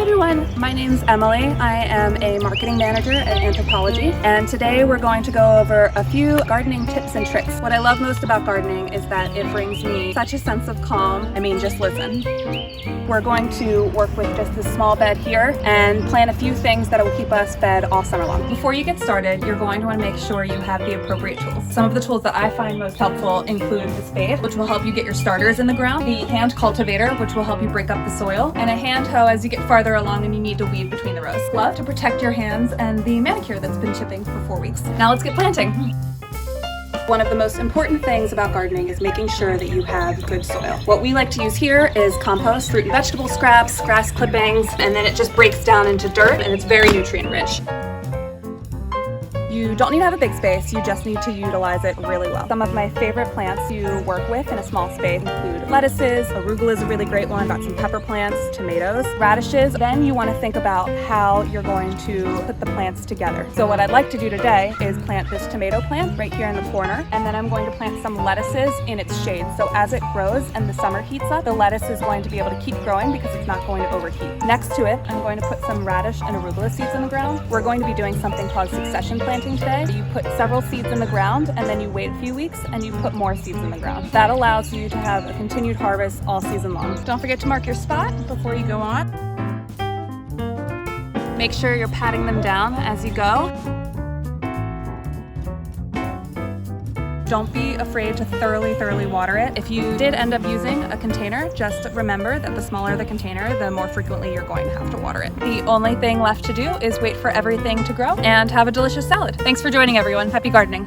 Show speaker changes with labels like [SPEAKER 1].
[SPEAKER 1] everyone, my name's Emily. I am a marketing manager at Anthropologie, and today we're going to go over a few gardening tips and tricks. What I love most about gardening is that it brings me such a sense of calm. I mean, just listen. We're going to work with just this small bed here and plant a few things that will keep us fed all summer long. Before you get started, you're going to want to make sure you have the appropriate tools. Some of the tools that I find most helpful include the spade, which will help you get your starters in the ground, the hand cultivator, which will help you break up the soil, and a hand hoe as you get farther along and you need to weed between the rows. Glove to protect your hands, and the manicure that's been chipping for 4 weeks. Now let's get planting. One of the most important things about gardening is making sure that you have good soil. What we like to use here is compost, fruit and vegetable scraps, grass clippings, and then it just breaks down into dirt and it's very nutrient rich. You don't need to have a big space, you just need to utilize it really well. Some of my favorite plants you work with in a small space include lettuces, arugula is a really great one, got some pepper plants, tomatoes, radishes. Then you want to think about how you're going to put the plants together. So what I'd like to do today is plant this tomato plant right here in the corner, and then I'm going to plant some lettuces in its shade. So as it grows and the summer heats up, the lettuce is going to be able to keep growing because it's not going to overheat. Next to it, I'm going to put some radish and arugula seeds in the ground. We're going to be doing something called succession planting today. You put several seeds in the ground and then you wait a few weeks and you put more seeds in the ground. That allows you to have a continued harvest all season long. Don't forget to mark your spot before you go on. Make sure you're patting them down as you go. Don't be afraid to thoroughly water it. If you did end up using a container, just remember that the smaller the container, the more frequently you're going to have to water it. The only thing left to do is wait for everything to grow and have a delicious salad. Thanks for joining, everyone. Happy gardening.